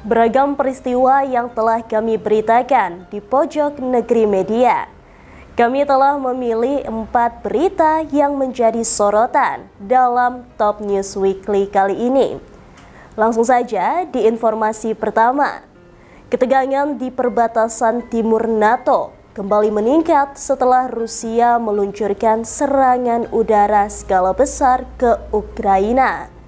Beragam peristiwa yang telah kami beritakan di pojok negeri media. Kami telah memilih 4 berita yang menjadi sorotan dalam Top News Weekly kali ini. Langsung saja di informasi pertama. Ketegangan di perbatasan timur NATO kembali meningkat setelah Rusia meluncurkan serangan udara skala besar ke Ukraina.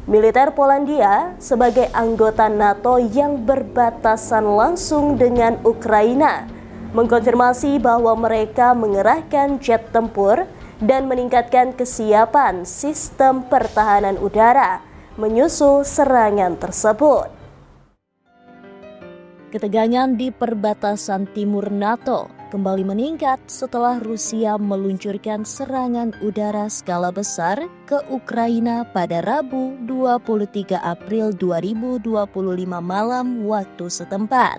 Militer Polandia sebagai anggota NATO yang berbatasan langsung dengan Ukraina mengkonfirmasi bahwa mereka mengerahkan jet tempur dan meningkatkan kesiapan sistem pertahanan udara menyusul serangan tersebut. Ketegangan di perbatasan timur NATO kembali meningkat setelah Rusia meluncurkan serangan udara skala besar ke Ukraina pada Rabu 23 April 2025 malam waktu setempat.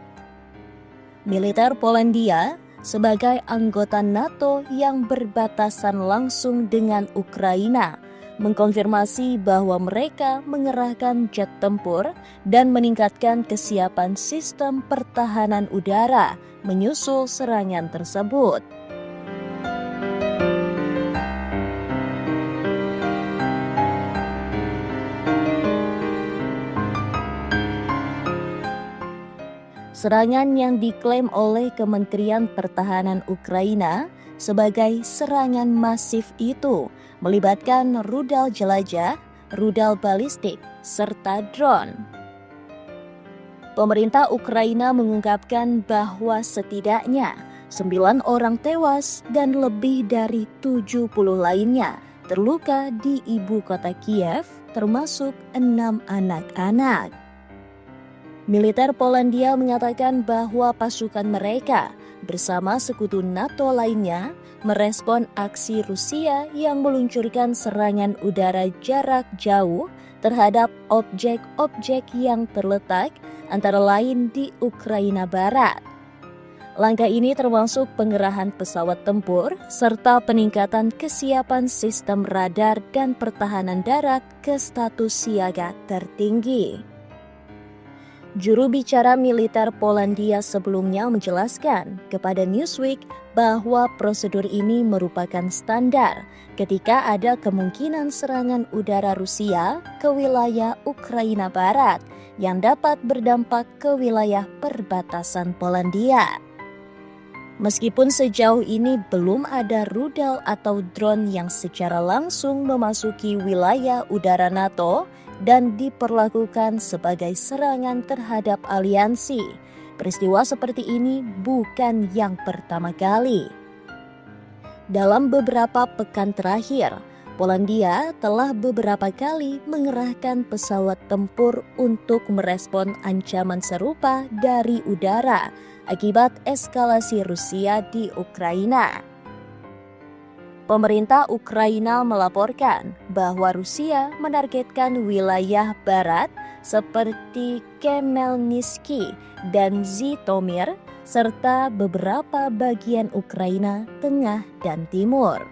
Militer Polandia sebagai anggota NATO yang berbatasan langsung dengan Ukraina mengkonfirmasi bahwa mereka mengerahkan jet tempur dan meningkatkan kesiapan sistem pertahanan udara menyusul serangan tersebut. Serangan yang diklaim oleh Kementerian Pertahanan Ukraina sebagai serangan masif itu melibatkan rudal jelajah, rudal balistik, serta drone. Pemerintah Ukraina mengungkapkan bahwa setidaknya 9 orang tewas dan lebih dari 70 lainnya terluka di ibu kota Kiev, termasuk 6 anak-anak. Militer Polandia menyatakan bahwa pasukan mereka bersama sekutu NATO lainnya merespon aksi Rusia yang meluncurkan serangan udara jarak jauh terhadap objek-objek yang terletak antara lain di Ukraina Barat. Langkah ini termasuk pengerahan pesawat tempur serta peningkatan kesiapan sistem radar dan pertahanan darat ke status siaga tertinggi. Juru bicara militer Polandia sebelumnya menjelaskan kepada Newsweek bahwa prosedur ini merupakan standar ketika ada kemungkinan serangan udara Rusia ke wilayah Ukraina Barat yang dapat berdampak ke wilayah perbatasan Polandia. Meskipun sejauh ini belum ada rudal atau drone yang secara langsung memasuki wilayah udara NATO dan diperlakukan sebagai serangan terhadap aliansi, peristiwa seperti ini bukan yang pertama kali. Dalam beberapa pekan terakhir, Polandia telah beberapa kali mengerahkan pesawat tempur untuk merespon ancaman serupa dari udara akibat eskalasi Rusia di Ukraina. Pemerintah Ukraina melaporkan bahwa Rusia menargetkan wilayah barat seperti Khmelnytskyi dan Zhytomyr serta beberapa bagian Ukraina tengah dan timur.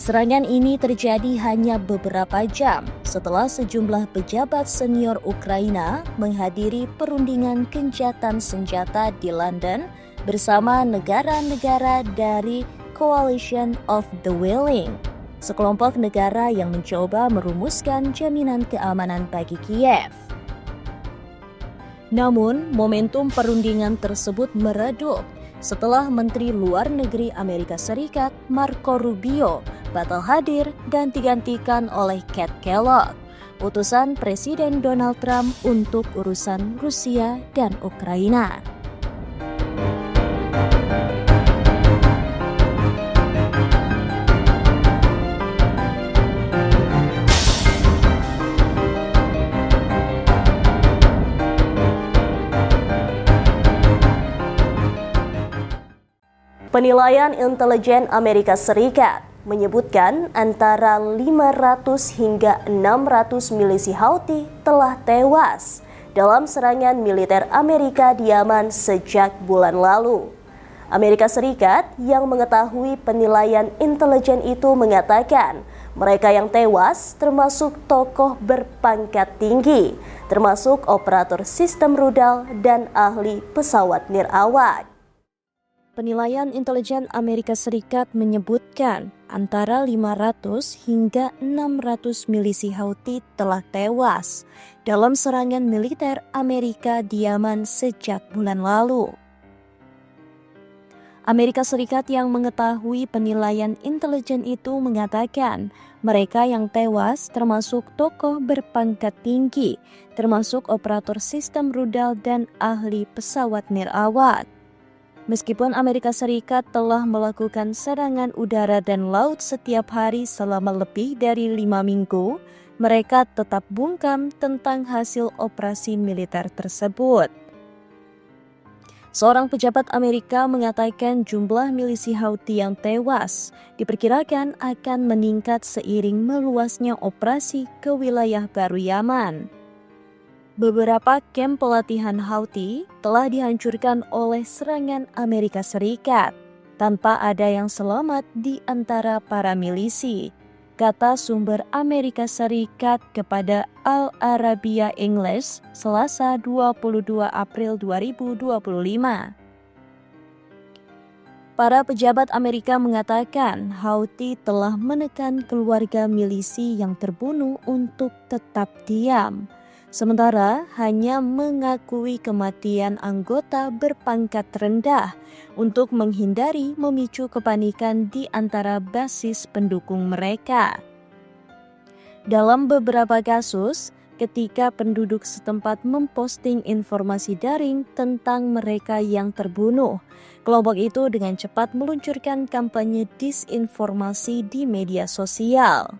Serangan ini terjadi hanya beberapa jam setelah sejumlah pejabat senior Ukraina menghadiri perundingan gencatan senjata di London bersama negara-negara dari Coalition of the Willing, sekelompok negara yang mencoba merumuskan jaminan keamanan bagi Kiev. Namun, momentum perundingan tersebut meredup setelah Menteri Luar Negeri Amerika Serikat Marco Rubio batal hadir dan digantikan oleh Kate Kellogg, utusan Presiden Donald Trump untuk urusan Rusia dan Ukraina. Penilaian intelijen Amerika Serikat menyebutkan antara 500 hingga 600 milisi Houthi telah tewas dalam serangan militer Amerika di Yaman sejak bulan lalu. Amerika Serikat yang mengetahui penilaian intelijen itu mengatakan mereka yang tewas termasuk tokoh berpangkat tinggi, termasuk operator sistem rudal dan ahli pesawat nirawak. Penilaian intelijen Amerika Serikat menyebutkan antara 500 hingga 600 milisi Houthi telah tewas dalam serangan militer Amerika di Yaman sejak bulan lalu. Amerika Serikat yang mengetahui penilaian intelijen itu mengatakan mereka yang tewas termasuk tokoh berpangkat tinggi, termasuk operator sistem rudal dan ahli pesawat nirawak. Meskipun Amerika Serikat telah melakukan serangan udara dan laut setiap hari selama lebih dari 5 minggu, mereka tetap bungkam tentang hasil operasi militer tersebut. Seorang pejabat Amerika mengatakan jumlah milisi Houthi yang tewas diperkirakan akan meningkat seiring meluasnya operasi ke wilayah baru Yaman. Beberapa kamp pelatihan Houthi telah dihancurkan oleh serangan Amerika Serikat tanpa ada yang selamat di antara para milisi, kata sumber Amerika Serikat kepada Al Arabiya English Selasa 22 April 2025. Para pejabat Amerika mengatakan Houthi telah menekan keluarga milisi yang terbunuh untuk tetap diam, sementara hanya mengakui kematian anggota berpangkat rendah untuk menghindari memicu kepanikan di antara basis pendukung mereka. Dalam beberapa kasus, ketika penduduk setempat memposting informasi daring tentang mereka yang terbunuh, kelompok itu dengan cepat meluncurkan kampanye disinformasi di media sosial.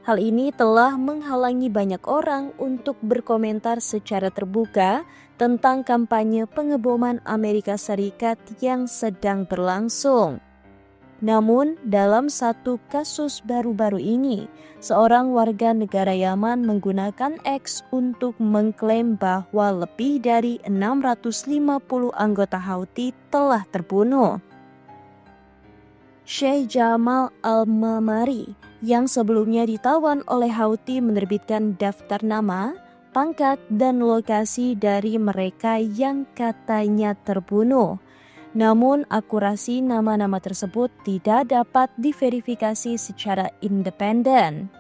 Hal ini telah menghalangi banyak orang untuk berkomentar secara terbuka tentang kampanye pengeboman Amerika Serikat yang sedang berlangsung. Namun, dalam satu kasus baru-baru ini, seorang warga negara Yaman menggunakan X untuk mengklaim bahwa lebih dari 650 anggota Houthi telah terbunuh. Sheikh Jamal Al-Mamari yang sebelumnya ditawan oleh Houthi menerbitkan daftar nama, pangkat, dan lokasi dari mereka yang katanya terbunuh. Namun akurasi nama-nama tersebut tidak dapat diverifikasi secara independen.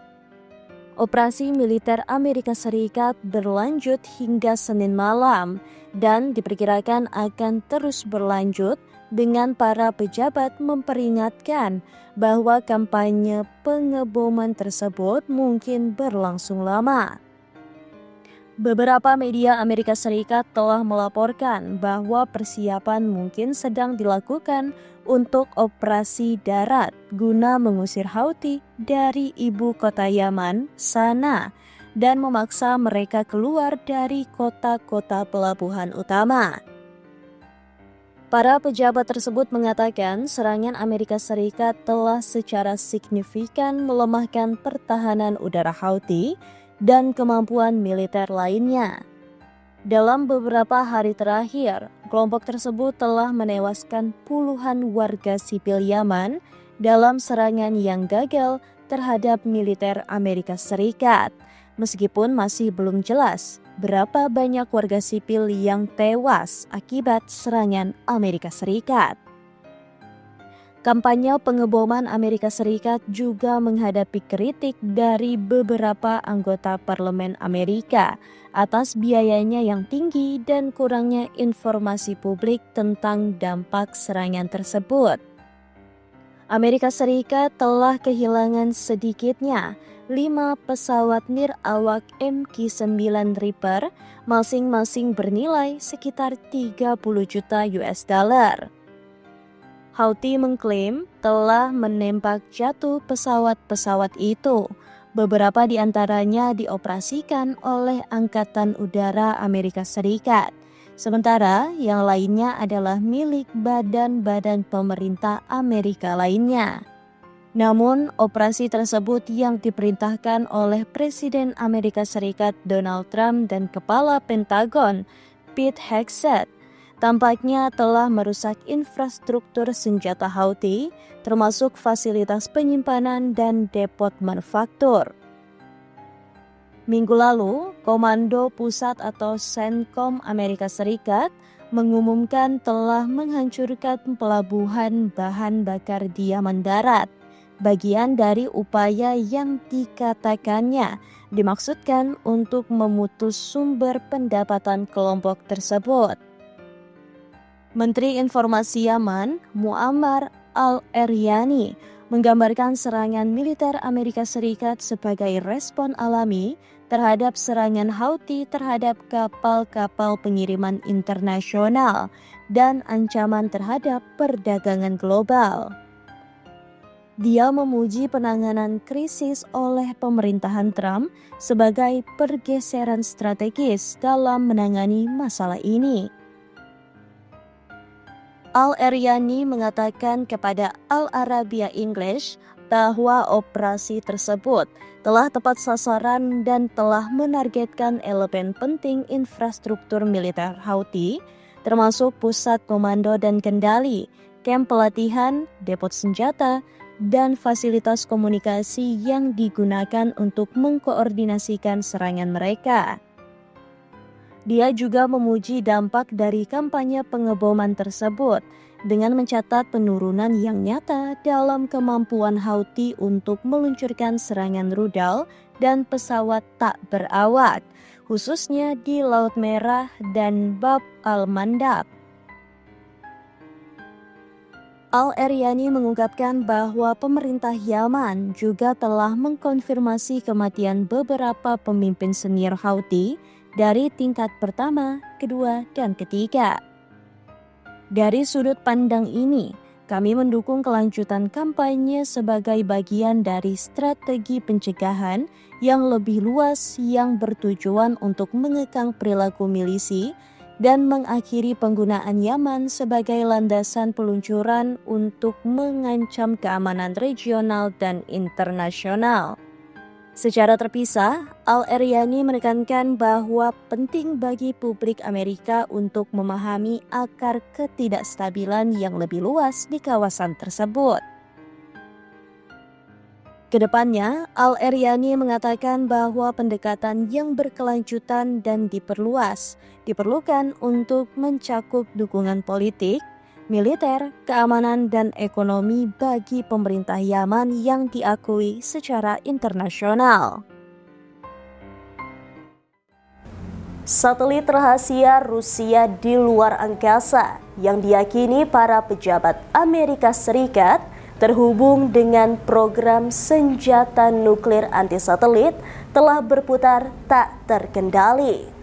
Operasi militer Amerika Serikat berlanjut hingga Senin malam dan diperkirakan akan terus berlanjut dengan para pejabat memperingatkan bahwa kampanye pengeboman tersebut mungkin berlangsung lama. Beberapa media Amerika Serikat telah melaporkan bahwa persiapan mungkin sedang dilakukan untuk operasi darat guna mengusir Houthi dari ibu kota Yaman, Sanaa, dan memaksa mereka keluar dari kota-kota pelabuhan utama. Para pejabat tersebut mengatakan serangan Amerika Serikat telah secara signifikan melemahkan pertahanan udara Houthi dan kemampuan militer lainnya. Dalam beberapa hari terakhir, kelompok tersebut telah menewaskan puluhan warga sipil Yaman dalam serangan yang gagal terhadap militer Amerika Serikat, meskipun masih belum jelas berapa banyak warga sipil yang tewas akibat serangan Amerika Serikat. Kampanye pengeboman Amerika Serikat juga menghadapi kritik dari beberapa anggota parlemen Amerika atas biayanya yang tinggi dan kurangnya informasi publik tentang dampak serangan tersebut. Amerika Serikat telah kehilangan sedikitnya 5 pesawat nirawak MQ-9 Reaper, masing-masing bernilai sekitar 30 juta US dollar. Houthi mengklaim telah menembak jatuh pesawat-pesawat itu. Beberapa di antaranya dioperasikan oleh Angkatan Udara Amerika Serikat, sementara yang lainnya adalah milik badan-badan pemerintah Amerika lainnya. Namun, operasi tersebut yang diperintahkan oleh Presiden Amerika Serikat Donald Trump dan Kepala Pentagon Pete Hegseth tampaknya telah merusak infrastruktur senjata Houthi, termasuk fasilitas penyimpanan dan depot manufaktur. Minggu lalu, Komando Pusat atau CENTCOM Amerika Serikat mengumumkan telah menghancurkan pelabuhan bahan bakar di Yaman Darat, bagian dari upaya yang dikatakannya dimaksudkan untuk memutus sumber pendapatan kelompok tersebut. Menteri Informasi Yaman, Muammar al-Eryani, menggambarkan serangan militer Amerika Serikat sebagai respon alami terhadap serangan Houthi terhadap kapal-kapal pengiriman internasional dan ancaman terhadap perdagangan global. Dia memuji penanganan krisis oleh pemerintahan Trump sebagai pergeseran strategis dalam menangani masalah ini. Al-Eryani mengatakan kepada Al Arabiya English bahwa operasi tersebut telah tepat sasaran dan telah menargetkan elemen penting infrastruktur militer Houthi, termasuk pusat komando dan kendali, kamp pelatihan, depot senjata, dan fasilitas komunikasi yang digunakan untuk mengkoordinasikan serangan mereka. Dia juga memuji dampak dari kampanye pengeboman tersebut dengan mencatat penurunan yang nyata dalam kemampuan Houthi untuk meluncurkan serangan rudal dan pesawat tak berawak, khususnya di Laut Merah dan Bab al-Mandab. Al-Eryani mengungkapkan bahwa pemerintah Yaman juga telah mengkonfirmasi kematian beberapa pemimpin senior Houthi dari tingkat pertama, kedua, dan ketiga. Dari sudut pandang ini, kami mendukung kelanjutan kampanye sebagai bagian dari strategi pencegahan yang lebih luas yang bertujuan untuk mengekang perilaku milisi dan mengakhiri penggunaan Yaman sebagai landasan peluncuran untuk mengancam keamanan regional dan internasional. Secara terpisah, Al-Eryani menekankan bahwa penting bagi publik Amerika untuk memahami akar ketidakstabilan yang lebih luas di kawasan tersebut. Kedepannya, Al-Eryani mengatakan bahwa pendekatan yang berkelanjutan dan diperlukan untuk mencakup dukungan politik, militer, keamanan, dan ekonomi bagi pemerintah Yaman yang diakui secara internasional. Satelit rahasia Rusia di luar angkasa yang diyakini para pejabat Amerika Serikat terhubung dengan program senjata nuklir anti-satelit telah berputar tak terkendali.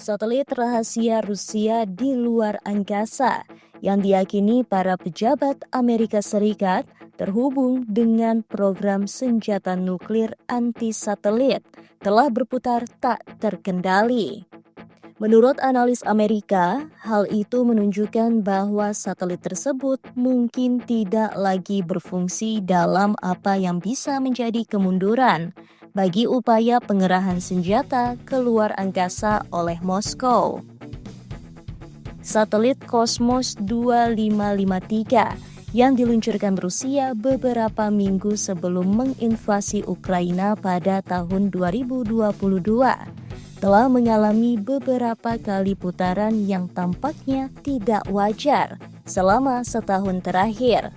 Satelit rahasia Rusia di luar angkasa yang diyakini para pejabat Amerika Serikat terhubung dengan program senjata nuklir anti-satelit telah berputar tak terkendali. Menurut analis Amerika, hal itu menunjukkan bahwa satelit tersebut mungkin tidak lagi berfungsi dalam apa yang bisa menjadi kemunduran bagi upaya pengerahan senjata ke luar angkasa oleh Moskow. Satelit Cosmos 2553 yang diluncurkan Rusia beberapa minggu sebelum menginvasi Ukraina pada tahun 2022 telah mengalami beberapa kali putaran yang tampaknya tidak wajar selama setahun terakhir.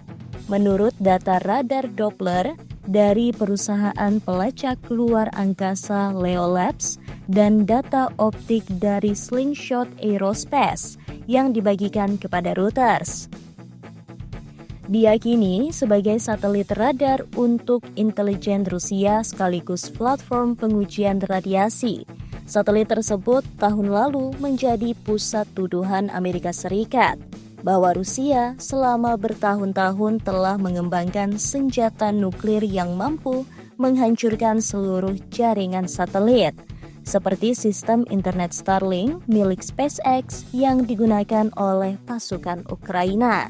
Menurut data radar Doppler dari perusahaan pelacak luar angkasa Leo Labs dan data optik dari Slingshot Aerospace yang dibagikan kepada Reuters. Diyakini sebagai satelit radar untuk intelijen Rusia sekaligus platform pengujian radiasi. Satelit tersebut tahun lalu menjadi pusat tuduhan Amerika Serikat bahwa Rusia selama bertahun-tahun telah mengembangkan senjata nuklir yang mampu menghancurkan seluruh jaringan satelit, seperti sistem internet Starlink milik SpaceX yang digunakan oleh pasukan Ukraina.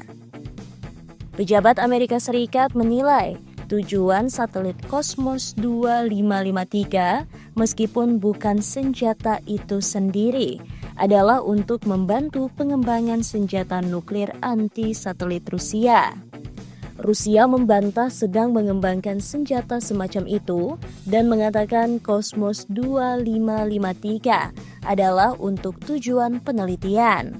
Pejabat Amerika Serikat menilai tujuan satelit Cosmos 2553 meskipun bukan senjata itu sendiri adalah untuk membantu pengembangan senjata nuklir anti-satelit Rusia. Rusia membantah sedang mengembangkan senjata semacam itu dan mengatakan Cosmos 2553 adalah untuk tujuan penelitian.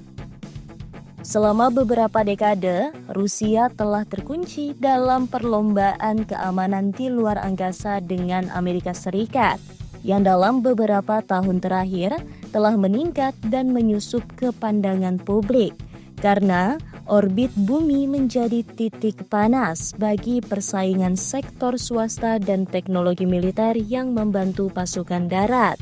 Selama beberapa dekade, Rusia telah terkunci dalam perlombaan keamanan di luar angkasa dengan Amerika Serikat, yang dalam beberapa tahun terakhir telah meningkat dan menyusup ke pandangan publik karena orbit bumi menjadi titik panas bagi persaingan sektor swasta dan teknologi militer yang membantu pasukan darat.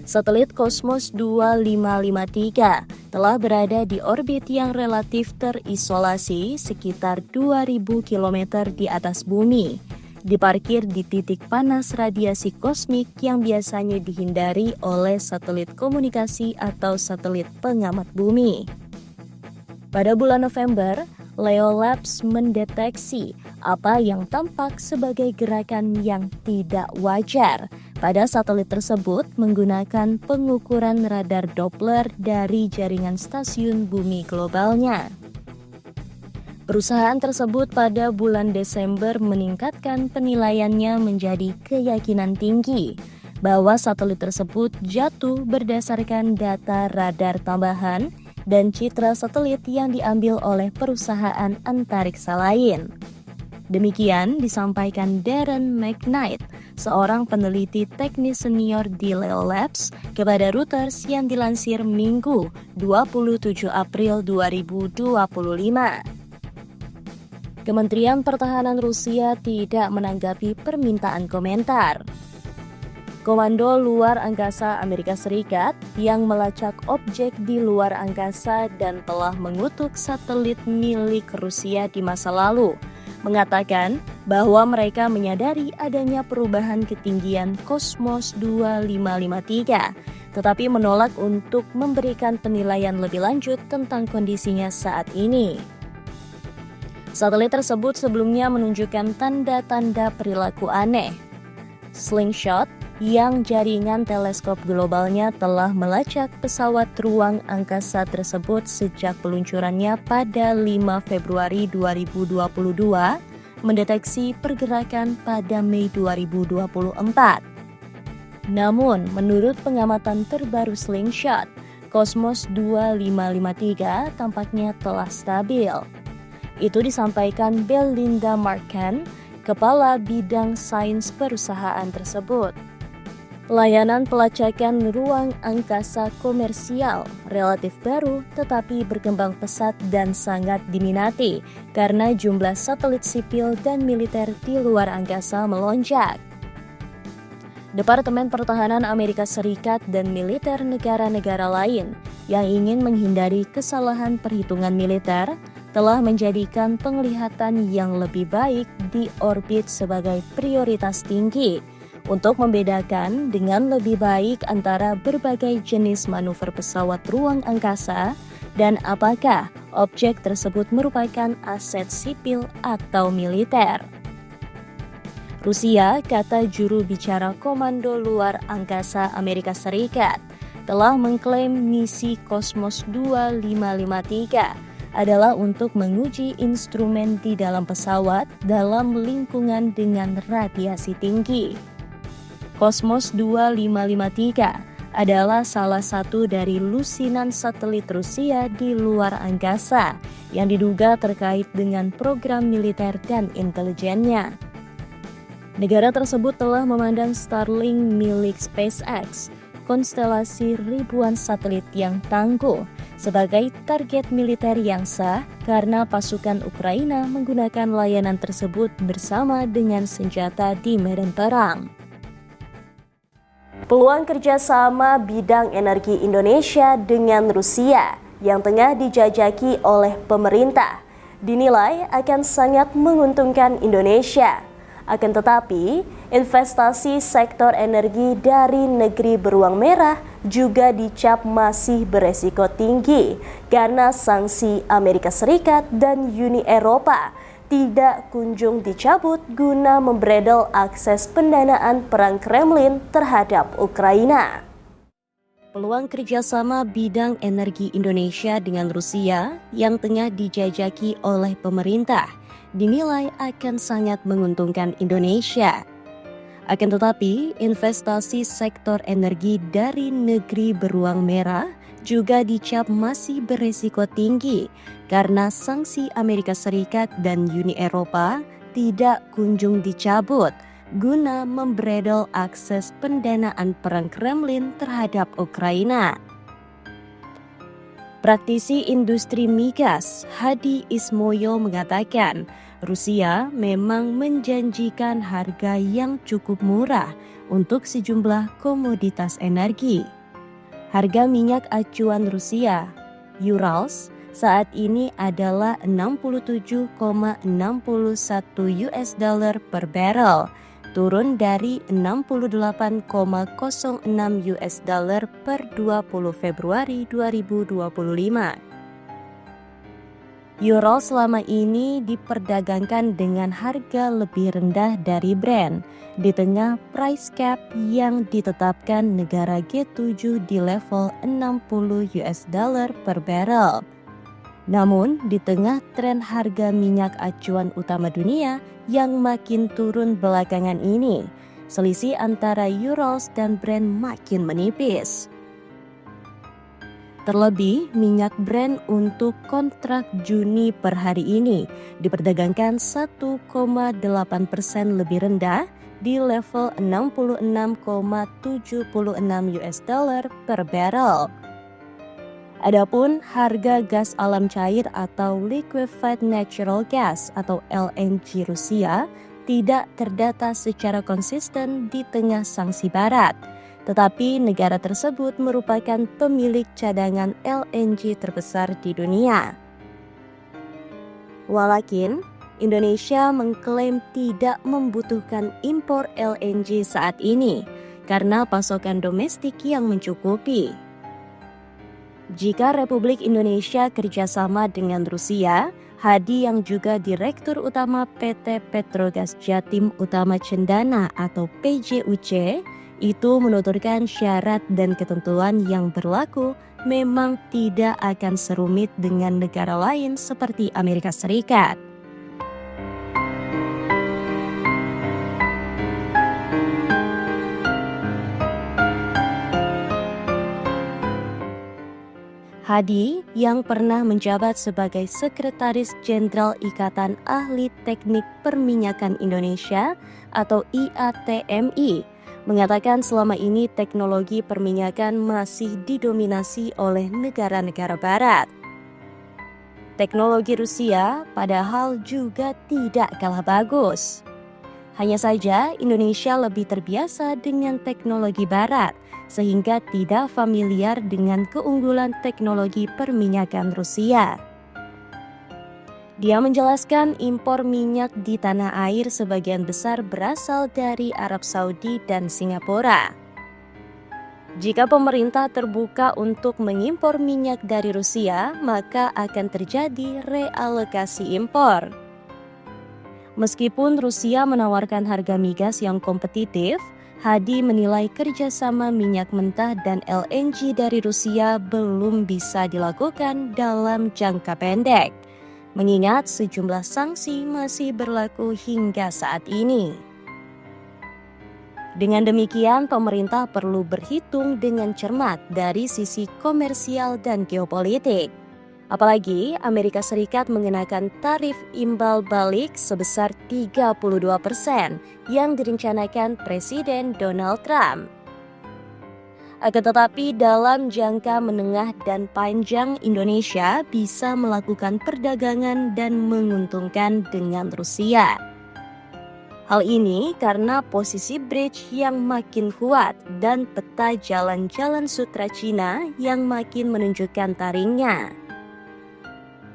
Satelit Cosmos 2553 telah berada di orbit yang relatif terisolasi sekitar 2000 km di atas bumi, diparkir di titik panas radiasi kosmik yang biasanya dihindari oleh satelit komunikasi atau satelit pengamat bumi. Pada bulan November, Leo Labs mendeteksi apa yang tampak sebagai gerakan yang tidak wajar pada satelit tersebut menggunakan pengukuran radar Doppler dari jaringan stasiun bumi globalnya. Perusahaan tersebut pada bulan Desember meningkatkan penilaiannya menjadi keyakinan tinggi bahwa satelit tersebut jatuh berdasarkan data radar tambahan dan citra satelit yang diambil oleh perusahaan antariksa lain. Demikian disampaikan Darren McKnight, seorang peneliti teknis senior di Leo Labs, kepada Reuters yang dilansir Minggu 27 April 2025. Kementerian Pertahanan Rusia tidak menanggapi permintaan komentar. Komando Luar Angkasa Amerika Serikat yang melacak objek di luar angkasa dan telah mengutuk satelit milik Rusia di masa lalu, mengatakan bahwa mereka menyadari adanya perubahan ketinggian Cosmos 2553, tetapi menolak untuk memberikan penilaian lebih lanjut tentang kondisinya saat ini. Satelit tersebut sebelumnya menunjukkan tanda-tanda perilaku aneh. Slingshot, yang jaringan teleskop globalnya telah melacak pesawat ruang angkasa tersebut sejak peluncurannya pada 5 Februari 2022, mendeteksi pergerakan pada Mei 2024. Namun, menurut pengamatan terbaru Slingshot, Cosmos 2553 tampaknya telah stabil. Itu disampaikan Belinda Marcan, Kepala Bidang Sains perusahaan tersebut. Layanan pelacakan ruang angkasa komersial relatif baru tetapi berkembang pesat dan sangat diminati karena jumlah satelit sipil dan militer di luar angkasa melonjak. Departemen Pertahanan Amerika Serikat dan militer negara-negara lain yang ingin menghindari kesalahan perhitungan militer telah menjadikan penglihatan yang lebih baik di orbit sebagai prioritas tinggi untuk membedakan dengan lebih baik antara berbagai jenis manuver pesawat ruang angkasa dan apakah objek tersebut merupakan aset sipil atau militer. Rusia, kata juru bicara Komando Luar Angkasa Amerika Serikat, telah mengklaim misi Cosmos 2553 adalah untuk menguji instrumen di dalam pesawat dalam lingkungan dengan radiasi tinggi. Cosmos 2553 adalah salah satu dari lusinan satelit Rusia di luar angkasa yang diduga terkait dengan program militer dan intelijennya. Negara tersebut telah memandang Starlink milik SpaceX, konstelasi ribuan satelit yang tangguh, sebagai target militer yang sah karena pasukan Ukraina menggunakan layanan tersebut bersama dengan senjata di medan perang. Peluang kerjasama bidang energi Indonesia dengan Rusia yang tengah dijajaki oleh pemerintah dinilai akan sangat menguntungkan Indonesia. Akan tetapi, investasi sektor energi dari negeri beruang merah juga dicap masih beresiko tinggi karena sanksi Amerika Serikat dan Uni Eropa tidak kunjung dicabut guna membredel akses pendanaan perang Kremlin terhadap Ukraina. Peluang kerjasama bidang energi Indonesia dengan Rusia yang tengah dijajaki oleh pemerintah dinilai akan sangat menguntungkan Indonesia. Akan tetapi, investasi sektor energi dari negeri beruang merah juga dicap masih beresiko tinggi karena sanksi Amerika Serikat dan Uni Eropa tidak kunjung dicabut guna membredel akses pendanaan perang Kremlin terhadap Ukraina. Praktisi industri migas Hadi Ismoyo mengatakan, Rusia memang menjanjikan harga yang cukup murah untuk sejumlah komoditas energi. Harga minyak acuan Rusia, Urals, saat ini adalah 67,61 US dollar per barrel, turun dari 68,06 US dollar per 20 Februari 2025. Ural selama ini diperdagangkan dengan harga lebih rendah dari Brent di tengah price cap yang ditetapkan negara G7 di level 60 US dollar per barrel. Namun, di tengah tren harga minyak acuan utama dunia yang makin turun belakangan ini, selisih antara Urals dan Brent makin menipis. Terlebih, minyak Brent untuk kontrak Juni per hari ini diperdagangkan 1,8% lebih rendah di level 66,76 US dollar per barrel. Adapun harga gas alam cair atau liquefied natural gas atau LNG Rusia tidak terdata secara konsisten di tengah sanksi barat. Tetapi negara tersebut merupakan pemilik cadangan LNG terbesar di dunia. Walakin, Indonesia mengklaim tidak membutuhkan impor LNG saat ini karena pasokan domestik yang mencukupi. Jika Republik Indonesia kerjasama dengan Rusia, Hadi yang juga Direktur Utama PT Petrogas Jatim Utama Cendana atau PJUC, itu menuturkan syarat dan ketentuan yang berlaku memang tidak akan serumit dengan negara lain seperti Amerika Serikat. Hadi yang pernah menjabat sebagai Sekretaris Jenderal Ikatan Ahli Teknik Perminyakan Indonesia atau IATMI mengatakan selama ini teknologi perminyakan masih didominasi oleh negara-negara barat. Teknologi Rusia padahal juga tidak kalah bagus. Hanya saja Indonesia lebih terbiasa dengan teknologi barat sehingga tidak familiar dengan keunggulan teknologi perminyakan Rusia. Dia menjelaskan impor minyak di tanah air sebagian besar berasal dari Arab Saudi dan Singapura. Jika pemerintah terbuka untuk mengimpor minyak dari Rusia, maka akan terjadi realokasi impor. Meskipun Rusia menawarkan harga migas yang kompetitif, Hadi menilai kerjasama minyak mentah dan LNG dari Rusia belum bisa dilakukan dalam jangka pendek, mengingat sejumlah sanksi masih berlaku hingga saat ini. Dengan demikian, pemerintah perlu berhitung dengan cermat dari sisi komersial dan geopolitik. Apalagi Amerika Serikat mengenakan tarif imbal balik sebesar 32% yang direncanakan Presiden Donald Trump. Akan tetapi dalam jangka menengah dan panjang Indonesia bisa melakukan perdagangan dan menguntungkan dengan Rusia. Hal ini karena posisi bridge yang makin kuat dan peta jalan-jalan sutra Cina yang makin menunjukkan taringnya.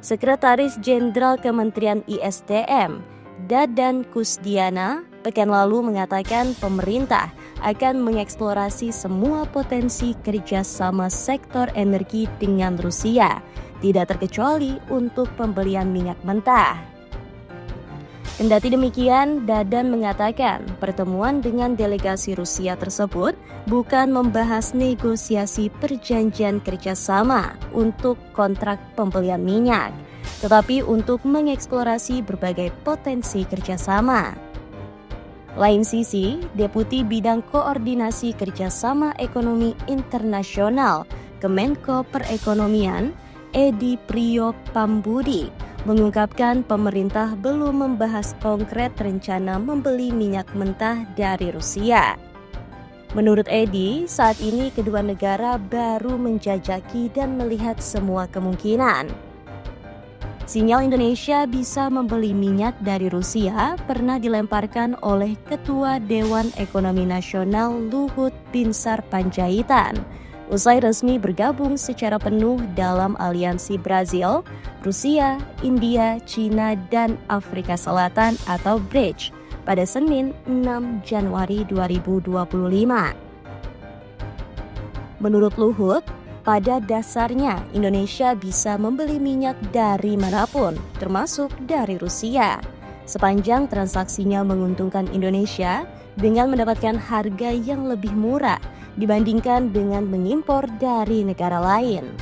Sekretaris Jenderal Kementerian ISDM, Dadan Kusdiana, pekan lalu mengatakan pemerintah akan mengeksplorasi semua potensi kerjasama sektor energi dengan Rusia, tidak terkecuali untuk pembelian minyak mentah. Kendati demikian, Dadan mengatakan pertemuan dengan delegasi Rusia tersebut bukan membahas negosiasi perjanjian kerjasama untuk kontrak pembelian minyak, tetapi untuk mengeksplorasi berbagai potensi kerjasama. Lain sisi, Deputi Bidang Koordinasi Kerjasama Ekonomi Internasional Kemenko Perekonomian, Edi Priyo-Pambudi, mengungkapkan pemerintah belum membahas konkret rencana membeli minyak mentah dari Rusia. Menurut Edi, saat ini kedua negara baru menjajaki dan melihat semua kemungkinan. Sinyal Indonesia bisa membeli minyak dari Rusia pernah dilemparkan oleh Ketua Dewan Ekonomi Nasional Luhut Binsar Panjaitan usai resmi bergabung secara penuh dalam aliansi Brazil, Rusia, India, China, dan Afrika Selatan atau BRICS pada Senin 6 Januari 2025. Menurut Luhut, pada dasarnya Indonesia bisa membeli minyak dari manapun, termasuk dari Rusia, sepanjang transaksinya menguntungkan Indonesia dengan mendapatkan harga yang lebih murah dibandingkan dengan mengimpor dari negara lain.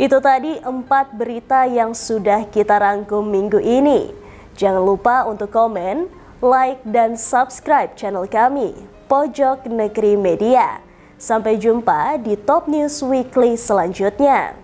Itu tadi 4 berita yang sudah kita rangkum minggu ini. Jangan lupa untuk komen, like, dan subscribe channel kami, Pojok Negeri Media. Sampai jumpa di Top News Weekly selanjutnya.